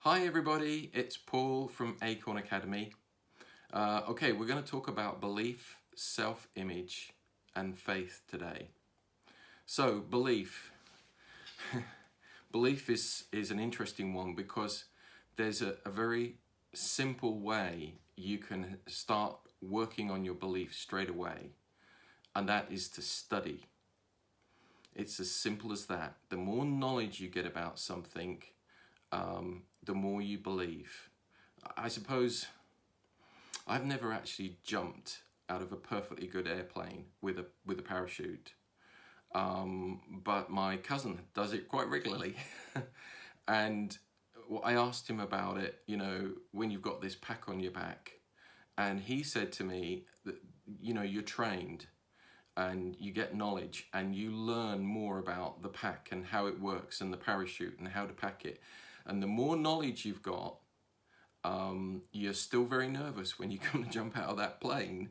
Hi everybody, it's Paul from Acorn Academy. Okay, we're going to talk about belief, self-image and faith today. So belief. Belief is an interesting one because there's a very simple way you can start working on your belief straight away, and that is to study. It's as simple as that. The more knowledge you get about something, the more you believe. I suppose I've never actually jumped out of a perfectly good airplane with a parachute, but my cousin does it quite regularly. And I asked him about it, when you've got this pack on your back, and he said to me that, you're trained and you get knowledge and you learn more about the pack and how it works and the parachute and how to pack it. And the more knowledge you've got, you're still very nervous when you come to jump out of that plane,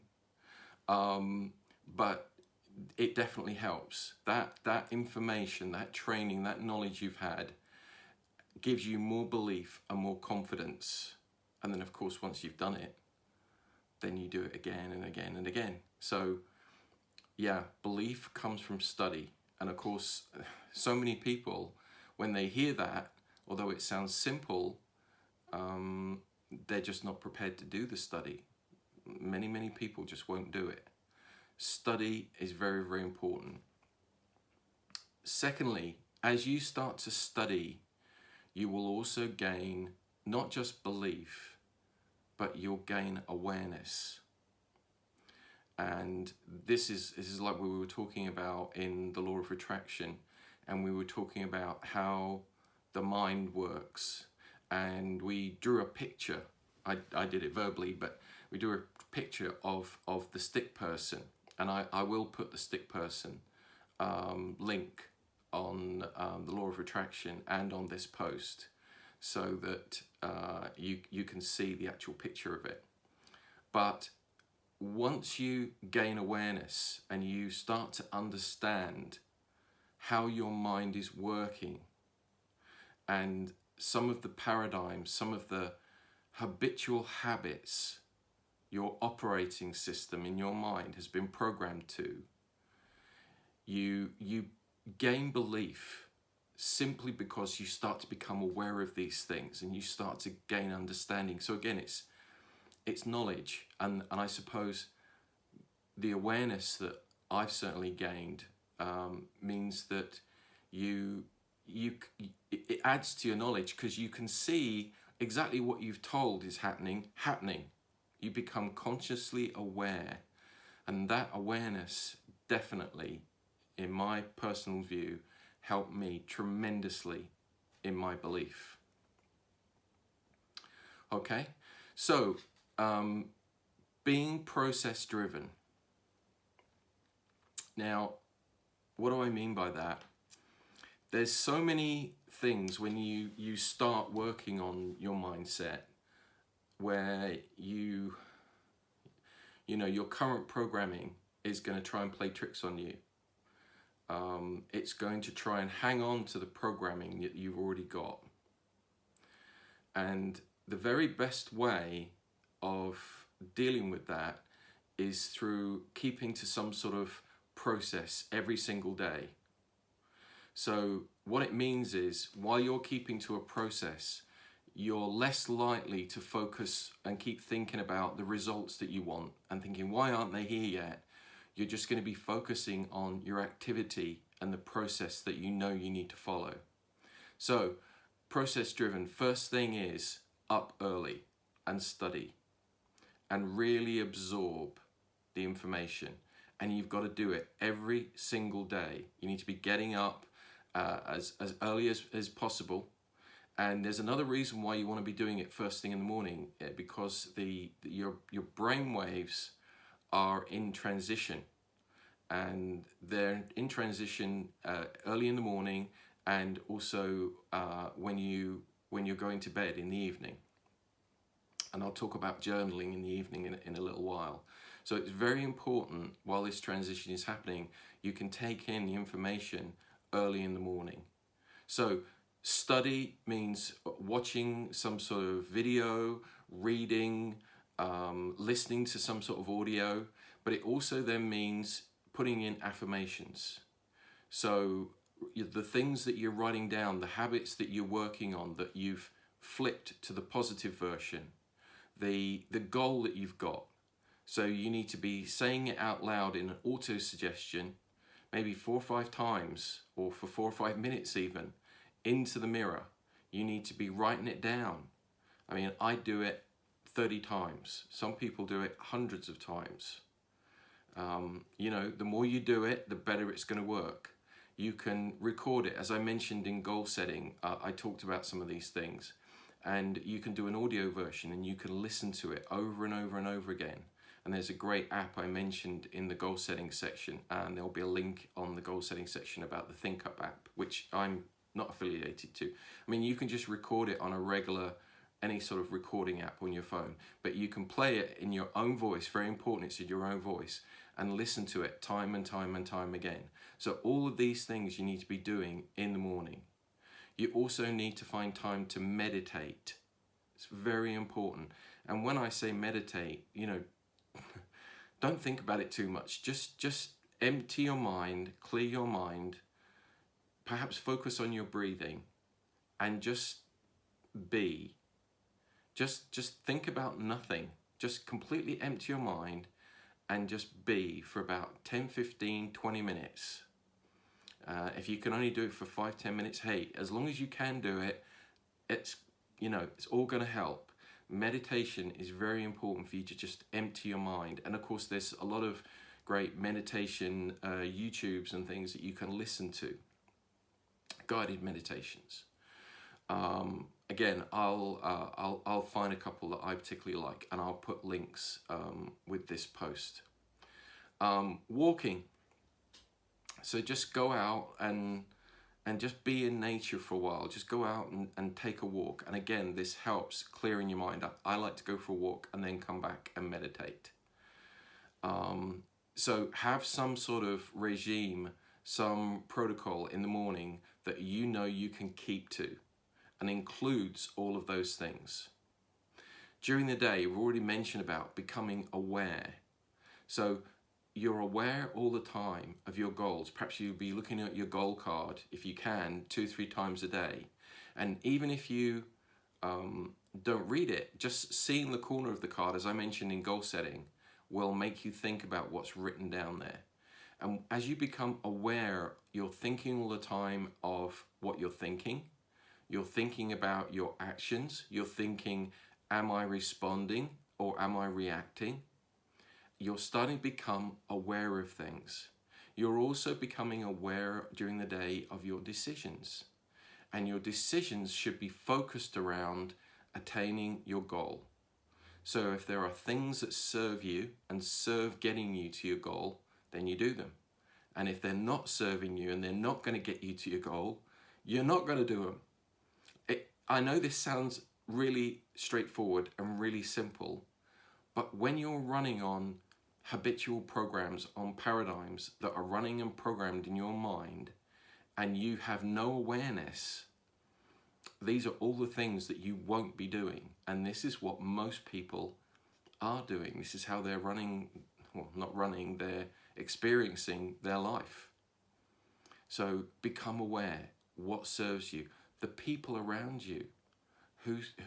but it definitely helps. That information, that training, that knowledge you've had gives you more belief and more confidence. And then of course, once you've done it, then you do it again and again and again. So yeah, belief comes from study. And of course, so many people, when they hear that, although it sounds simple, they're just not prepared to do the study. Many people just won't do it. Study is very, very important. Secondly, as you start to study, you will also gain not just belief, but you'll gain awareness. And this is like we were talking about in the law of attraction, and we were talking about how the mind works. And we drew a picture. I did it verbally, but we drew a picture of the stick person. And I will put the stick person link on the law of attraction and on this post, so that you can see the actual picture of it. But once you gain awareness and you start to understand how your mind is working and some of the paradigms, some of the habitual habits your operating system in your mind has been programmed to, you gain belief simply because you start to become aware of these things and you start to gain understanding. So again, it's knowledge, and I suppose the awareness that I've certainly gained means that it adds to your knowledge, because you can see exactly what you've told is happening. You become consciously aware, and that awareness definitely, in my personal view, helped me tremendously in my belief. Okay, so being process driven. Now, what do I mean by that? There's so many things when you start working on your mindset where your current programming is going to try and play tricks on you. It's going to try and hang on to the programming that you've already got. And the very best way of dealing with that is through keeping to some sort of process every single day. So what it means is, while you're keeping to a process, you're less likely to focus and keep thinking about the results that you want and thinking, why aren't they here yet? You're just going to be focusing on your activity and the process that you know you need to follow. So process driven, first thing is up early and study and really absorb the information. And you've got to do it every single day. You need to be getting up as early as possible. And there's another reason why you want to be doing it first thing in the morning, because your brain waves are in transition, and they're in transition early in the morning, and also when you're going to bed in the evening. And I'll talk about journaling in the evening in a little while. So it's very important, while this transition is happening, you can take in the information early in the morning. So Study means watching some sort of video, reading, listening to some sort of audio, but it also then means putting in affirmations. So the things that you're writing down, the habits that you're working on, that you've flipped to the positive version, the goal that you've got. So you need to be saying it out loud in an auto suggestion, maybe 4 or 5 times, or for 4 or 5 minutes even, into the mirror. You need to be writing it down. I mean, I do it 30 times. Some people do it hundreds of times. You know, the more you do it, the better it's going to work. You can record it. As I mentioned in goal setting, I talked about some of these things. And you can do an audio version and you can listen to it over and over and over again. And there's a great app I mentioned in the goal setting section, and there'll be a link on the goal setting section about the ThinkUp app, which I'm not affiliated to. I mean, you can just record it on a regular, any sort of recording app on your phone, but you can play it in your own voice. Very important, it's in your own voice, and listen to it time and time and time again. So all of these things you need to be doing in the morning. You also need to find time to meditate. It's very important. And when I say meditate, you know, don't think about it too much. Just empty your mind, clear your mind, perhaps focus on your breathing, and just be. Just think about nothing. Just completely empty your mind and just be for about 10, 15, 20 minutes. If you can only do it for 5-10 minutes, hey, as long as you can do it, it's, you know, it's all going to help. Meditation is very important for you to just empty your mind. And of course, there's a lot of great meditation YouTubes and things that you can listen to, guided meditations. Again, I'll find a couple that I particularly like, and I'll put links with this post. Walking. So just go out and just be in nature for a while. Just go out and take a walk. And again, this helps clearing your mind up. I like to go for a walk and then come back and meditate. So have some sort of regime, some protocol in the morning that you know you can keep to, and includes all of those things. During the day, we've already mentioned about becoming aware. So you're aware all the time of your goals. Perhaps you'll be looking at your goal card, if you can, 2-3 times a day. And even if you don't read it, just seeing the corner of the card, as I mentioned in goal setting, will make you think about what's written down there. And as you become aware, you're thinking all the time of what you're thinking. You're thinking about your actions. You're thinking, am I responding or am I reacting? You're starting to become aware of things. You're also becoming aware during the day of your decisions. And your decisions should be focused around attaining your goal. So if there are things that serve you and serve getting you to your goal, then you do them. And if they're not serving you and they're not going to get you to your goal, you're not going to do them. I know this sounds really straightforward and really simple, but when you're running on habitual programs, on paradigms that are running and programmed in your mind, and you have no awareness, these are all the things that you won't be doing. And this is what most people are doing. This is how they're running, well, not running, they're experiencing their life. So become aware what serves you, the people around you,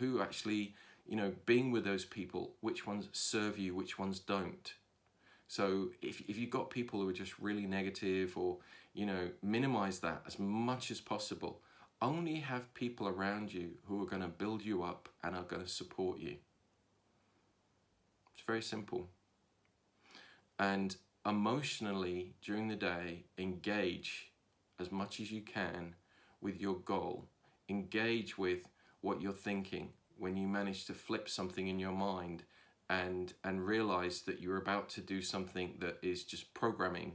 who actually, you know, being with those people, which ones serve you, which ones don't. So if you've got people who are just really negative, or, you know, minimize that as much as possible. Only have people around you who are going to build you up and are going to support you. It's very simple. And emotionally, during the day, engage as much as you can with your goal. Engage with what you're thinking when you manage to flip something in your mind and realize that you're about to do something that is just programming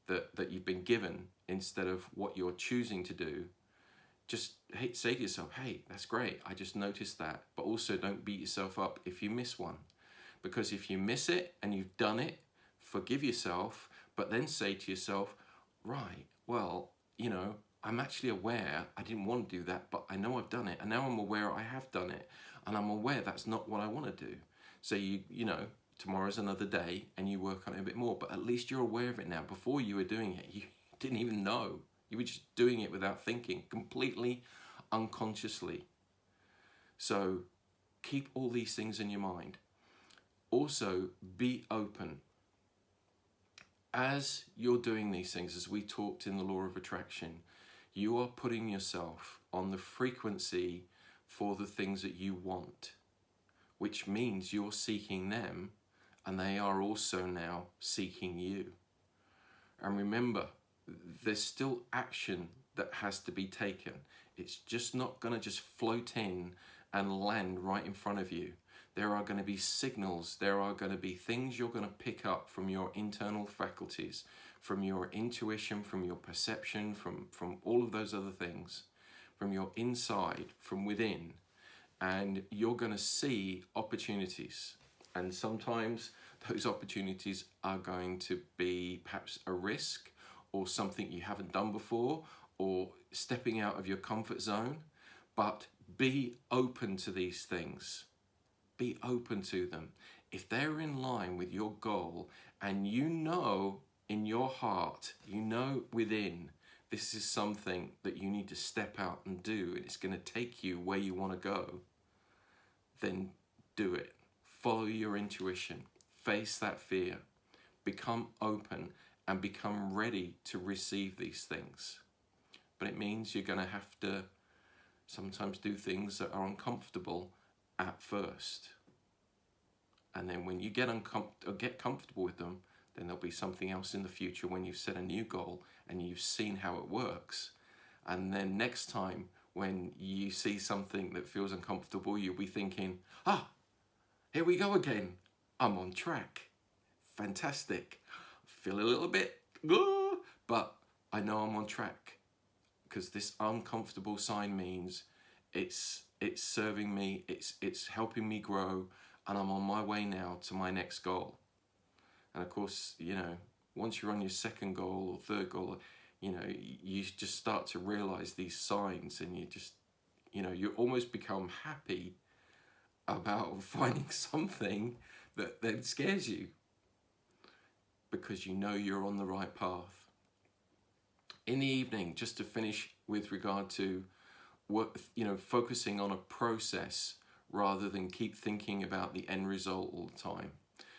that you've been given instead of what you're choosing to do. Just say to yourself, hey, that's great, I just noticed that. But also don't beat yourself up if you miss one. Because if you miss it and you've done it, forgive yourself, but then say to yourself, right, well, you know, I'm actually aware I didn't want to do that, but I know I've done it, and now I'm aware I have done it, and I'm aware that's not what I want to do. So you know, tomorrow's another day, and you work on it a bit more, but at least you're aware of it now. Before you were doing it, you didn't even know. You were just doing it without thinking, completely unconsciously. So keep all these things in your mind. Also, be open. As you're doing these things, as we talked in the law of attraction, you are putting yourself on the frequency for the things that you want, which means you're seeking them, and they are also now seeking you. And remember, there's still action that has to be taken. It's just not going to just float in and land right in front of you. There are going to be signals, there are going to be things you're going to pick up from your internal faculties, from your intuition, from your perception, from all of those other things, from your inside, from within, and you're going to see opportunities. And sometimes those opportunities are going to be perhaps a risk, or something you haven't done before, or stepping out of your comfort zone. But be open to these things. Be open to them. If they're in line with your goal, and you know in your heart, you know within, this is something that you need to step out and do, and it's going to take you where you want to go, then do it. Follow your intuition. Face that fear. Become open and become ready to receive these things. But it means you're going to have to sometimes do things that are uncomfortable at first. And then when you get comfortable with them, then there'll be something else in the future when you've set a new goal and you've seen how it works. And then next time when you see something that feels uncomfortable, you'll be thinking, here we go again. I'm on track. Fantastic. Feel a little bit, but I know I'm on track, because this uncomfortable sign means it's serving me, it's helping me grow, and I'm on my way now to my next goal. And of course, you know, once you're on your second goal or third goal, you know, you just start to realize these signs, and you just, you know, you almost become happy about finding something that then scares you, because you know you're on the right path. In the evening, just to finish with regard to what, you know, focusing on a process rather than keep thinking about the end result all the time.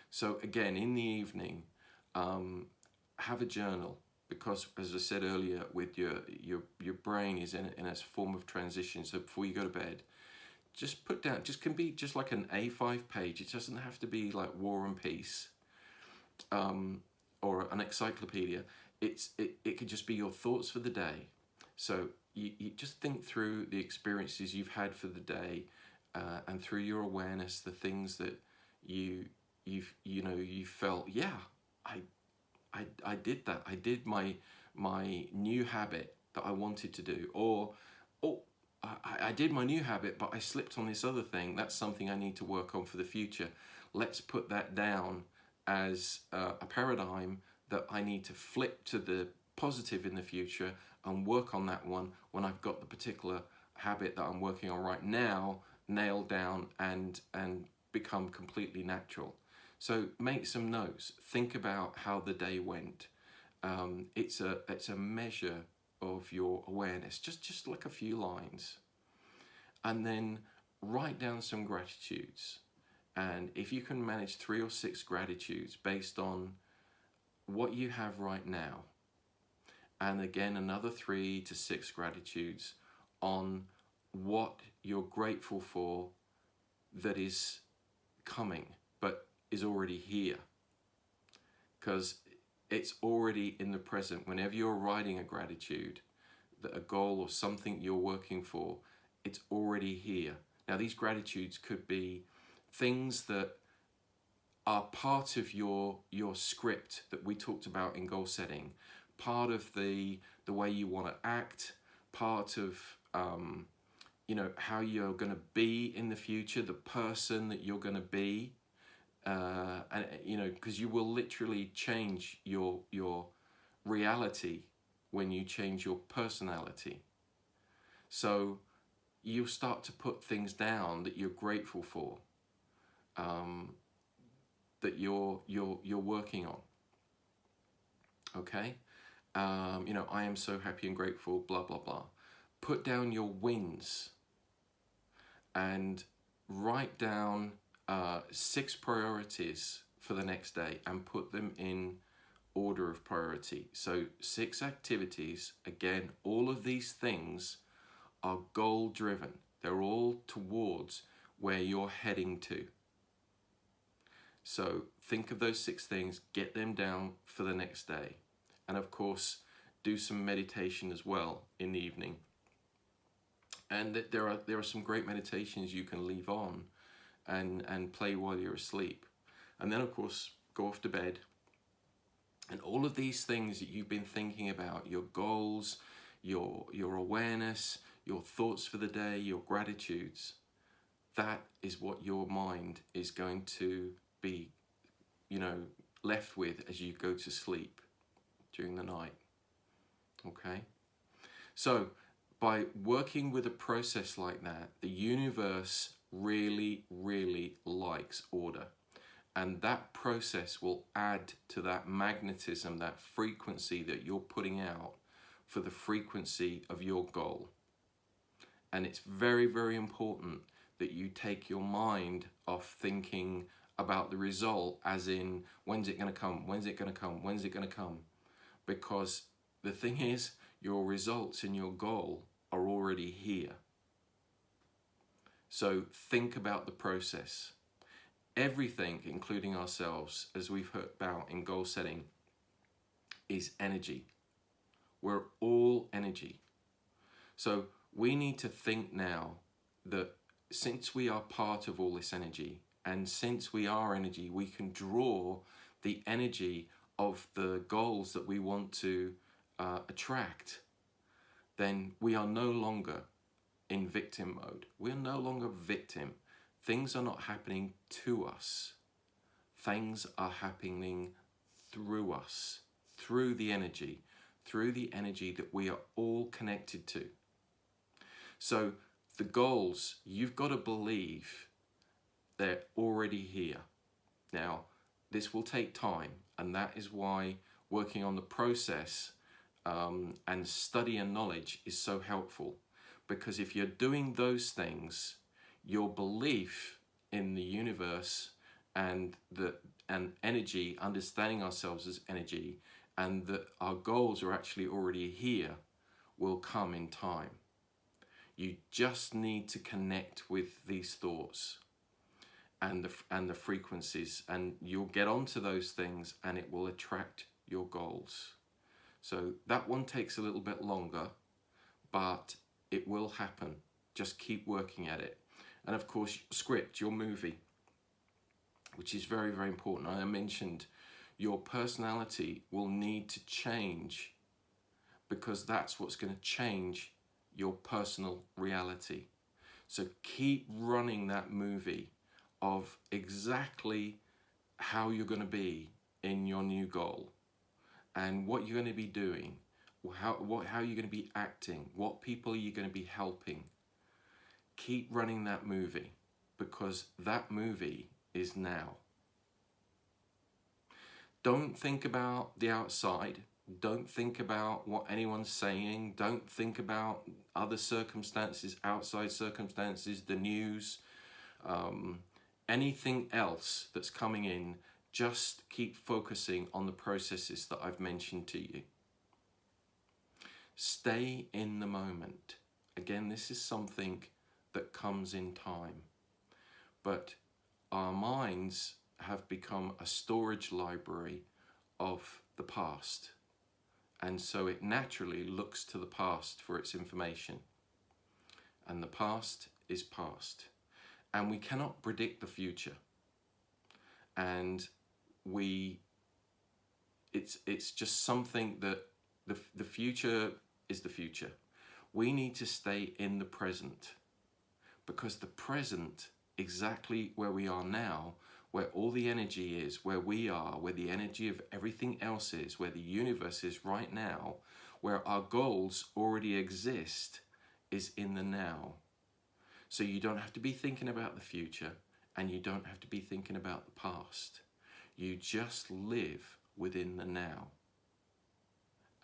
So again, in the evening, have a journal, because as I said earlier, with your brain is in a form of transition. So before you go to bed, just put down, just can be just like an A5 page. It doesn't have to be like War and Peace, or an encyclopedia. It could just be your thoughts for the day. So you just think through the experiences you've had for the day, and through your awareness, the things that you felt, yeah, I did that. I did my new habit that I wanted to do, or I did my new habit, but I slipped on this other thing. That's something I need to work on for the future. Let's put that down as a paradigm that I need to flip to the positive in the future and work on that one when I've got the particular habit that I'm working on right now nailed down and become completely natural. So make some notes. Think about how the day went. It's a measure of your awareness, just like a few lines. And then write down some gratitudes. And if you can manage 3 or 6 gratitudes based on what you have right now, and again another 3 to 6 gratitudes on what you're grateful for that is coming but is already here, because it's already in the present. Whenever you're writing a gratitude, that a goal or something you're working for, it's already here. Now these gratitudes could be things that are part of your script that we talked about in goal setting, part of the way you want to act, part of how you're going to be in the future, the person that you're going to be, and because you will literally change your reality when you change your personality. So you start to put things down that you're grateful for, that you're working on. Okay, you know, I am so happy and grateful. Blah blah blah. Put down your wins and write down 6 priorities for the next day and put them in order of priority. So 6 activities. Again, all of these things are goal driven. They're all towards where you're heading to. So think of those 6 things, get them down for the next day. And of course, do some meditation as well in the evening. And there are some great meditations you can leave on and play while you're asleep. And then of course, go off to bed. And all of these things that you've been thinking about, your goals, your awareness, your thoughts for the day, your gratitudes, that is what your mind is going to be, you know, left with as you go to sleep during the night. Okay? So by working with a process like that, the universe really, really likes order. And that process will add to that magnetism, that frequency that you're putting out for the frequency of your goal. And it's very, very important that you take your mind off thinking about the result as in, when's it going to come? When's it going to come? When's it going to come? Because the thing is, your results and your goal are already here. So think about the process. Everything, including ourselves, as we've heard about in goal setting, is energy. We're all energy. So we need to think now that since we are part of all this energy, and since we are energy, we can draw the energy of the goals that we want to attract. Then we are no longer in victim mode. We're no longer victim. Things are not happening to us. Things are happening through us, through the energy that we are all connected to. So the goals, you've got to believe they're already here. Now, this will take time, and that is why working on the process and study and knowledge is so helpful. Because if you're doing those things, your belief in the universe and energy, understanding ourselves as energy, and that our goals are actually already here, will come in time. You just need to connect with these thoughts and the frequencies, and you'll get onto those things and it will attract your goals. So that one takes a little bit longer, but it will happen. Just keep working at it. And of course, script, your movie, which is very, very important. I mentioned your personality will need to change, because that's what's going to change your personal reality. So keep running that movie of exactly how you're going to be in your new goal, and what you're going to be doing, how you're going to be acting, what people are you going to be helping. Keep running that movie, because that movie is now. Don't think about the outside. Don't think about what anyone's saying. Don't think about other circumstances, outside circumstances, the news, anything else that's coming in. Just keep focusing on the processes that I've mentioned to you. Stay in the moment. Again, this is something that comes in time. But our minds have become a storage library of the past. And so it naturally looks to the past for its information. And the past is past. And we cannot predict the future. And it's just something that the future is the future. We need to stay in the present, because the present, exactly where we are now, where all the energy is, where we are, where the energy of everything else is, where the universe is right now, where our goals already exist is in the now. So you don't have to be thinking about the future, and you don't have to be thinking about the past. You just live within the now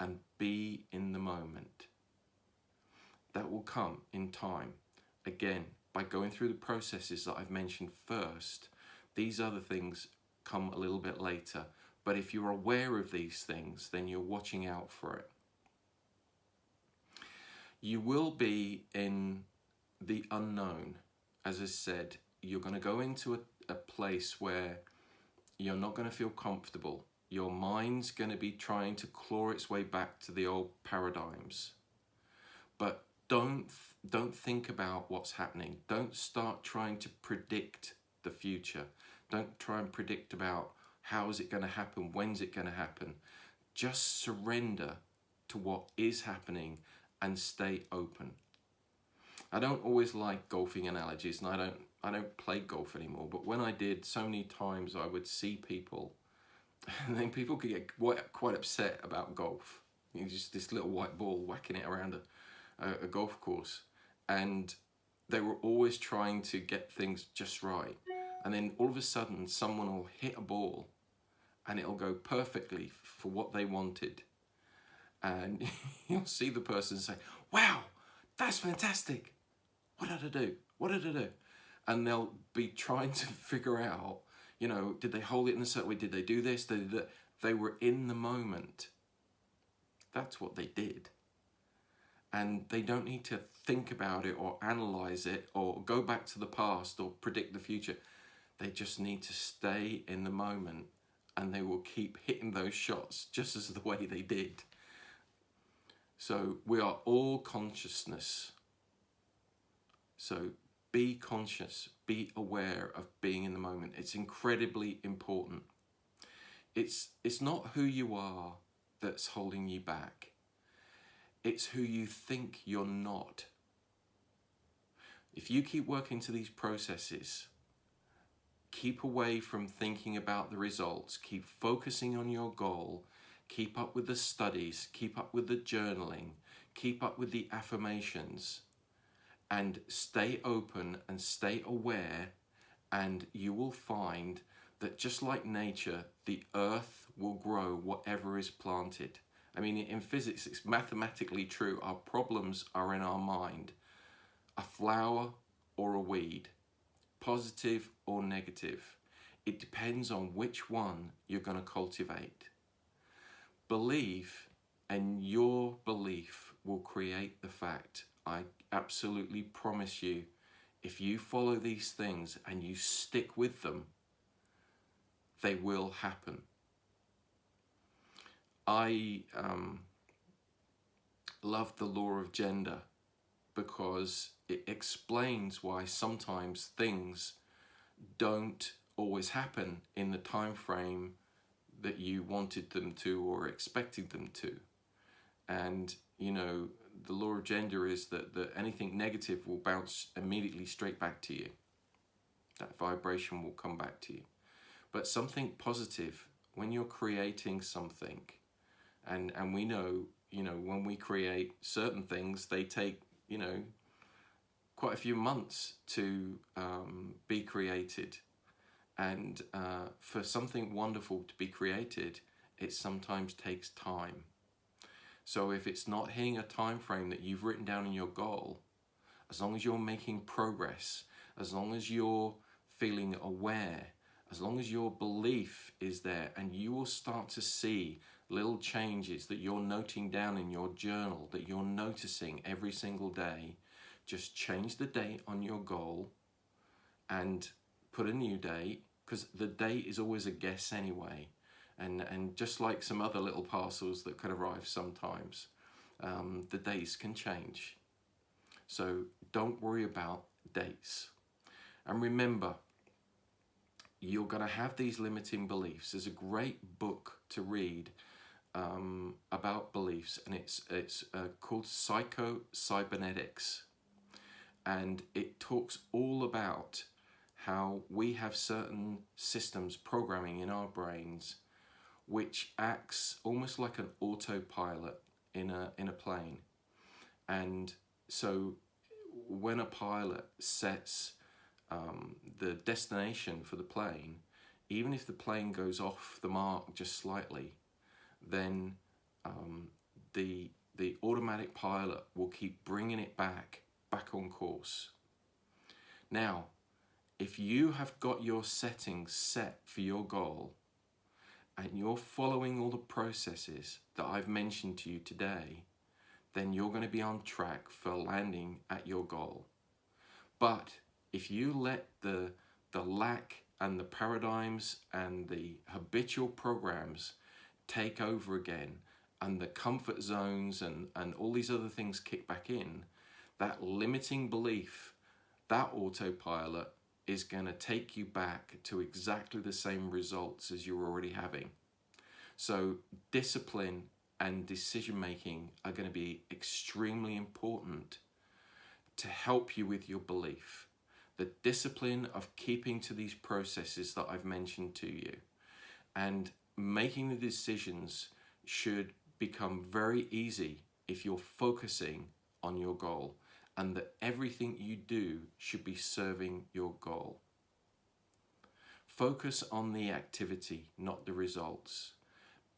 and be in the moment. That will come in time. Again, by going through the processes that I've mentioned first, these other things come a little bit later. But if you're aware of these things, then you're watching out for it. You will be in the unknown. As I said, you're going to go into a place where you're not going to feel comfortable. Your mind's going to be trying to claw its way back to the old paradigms. But don't think about what's happening. Don't start trying to predict the future. Don't try and predict about how is it going to happen, when's it going to happen. Just surrender to what is happening and stay open. I don't always like golfing analogies, and I don't play golf anymore, but when I did, so many times I would see people, and then people could get quite upset about golf. You know, just this little white ball whacking it around a golf course, and they were always trying to get things just right. And then all of a sudden someone will hit a ball and it'll go perfectly for what they wanted. And you'll see the person say, wow, that's fantastic. What did I do? What did I do? And they'll be trying to figure out, you know, did they hold it in a certain way? Did they do this? They were in the moment. That's what they did. And they don't need to think about it or analyze it or go back to the past or predict the future. They just need to stay in the moment, and they will keep hitting those shots just as the way they did. So we are all consciousness. So be conscious, be aware of being in the moment. It's incredibly important. It's not who you are that's holding you back. It's who you think you're not. If you keep working to these processes, keep away from thinking about the results, keep focusing on your goal, keep up with the studies, keep up with the journaling, keep up with the affirmations, and stay open and stay aware, and you will find that just like nature, the earth will grow whatever is planted. I mean, in physics, it's mathematically true. Our problems are in our mind. A flower or a weed, positive or negative. It depends on which one you're going to cultivate. Believe, and your belief will create the fact. I absolutely promise you, if you follow these things and you stick with them, they will happen. I love the law of gender because it explains why sometimes things don't always happen in the time frame that you wanted them to or expected them to. And, you know, the law of gender is that anything negative will bounce immediately straight back to you. That vibration will come back to you. But something positive, when you're creating something, and we know, you know, when we create certain things, they take, you know, quite a few months to be created. And for something wonderful to be created, it sometimes takes time. So if it's not hitting a time frame that you've written down in your goal, as long as you're making progress, as long as you're feeling aware, as long as your belief is there, and you will start to see little changes that you're noting down in your journal, that you're noticing every single day. Just change the date on your goal and put a new date, because the date is always a guess anyway. And just like some other little parcels that can arrive sometimes, the dates can change. So don't worry about dates. And remember, you're going to have these limiting beliefs. There's a great book to read about beliefs, and it's called Psycho-Cybernetics. And it talks all about how we have certain systems, programming in our brains, which acts almost like an autopilot. in a plane. And so when a pilot sets the destination for the plane, even if the plane goes off the mark just slightly, then the automatic pilot will keep bringing it back on course. Now, if you have got your settings set for your goal and you're following all the processes that I've mentioned to you today, then you're going to be on track for landing at your goal. But if you let the lack and the paradigms and the habitual programs take over again, and the comfort zones and all these other things kick back in, that limiting belief, that autopilot is going to take you back to exactly the same results as you're already having. So discipline and decision making are going to be extremely important to help you with your belief. The discipline of keeping to these processes that I've mentioned to you and making the decisions should become very easy if you're focusing on your goal, and that everything you do should be serving your goal. Focus on the activity, not the results.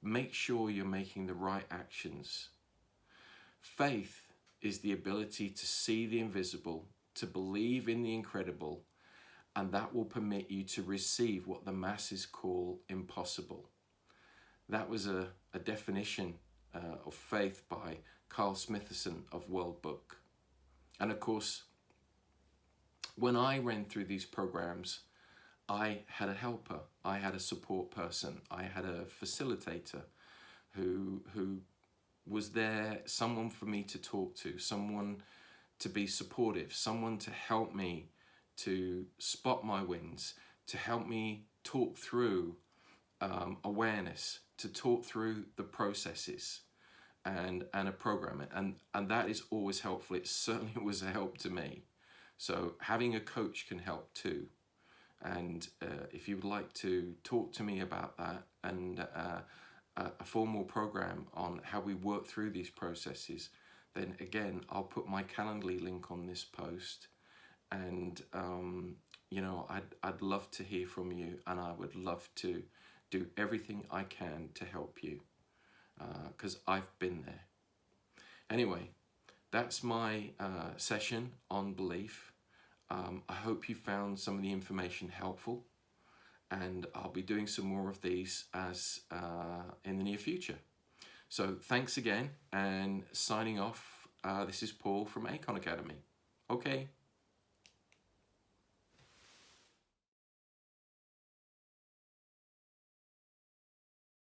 Make sure you're making the right actions. Faith is the ability to see the invisible, to believe in the incredible, and that will permit you to receive what the masses call impossible. That was a definition of faith by Carl Smithson of World Book. And of course, when I ran through these programs, I had a helper, I had a support person, I had a facilitator who was there, someone for me to talk to, someone to be supportive, someone to help me to spot my wins, to help me talk through awareness, to talk through the processes and a program. And that is always helpful. It certainly was a help to me. So having a coach can help too. And if you would like to talk to me about that and a formal program on how we work through these processes, then again, I'll put my Calendly link on this post. And you know, I'd love to hear from you, and I would love to do everything I can to help you, because I've been there. Anyway, that's my session on belief. I hope you found some of the information helpful, and I'll be doing some more of these as in the near future. So thanks again, and signing off, this is Paul from Acon Academy. Okay.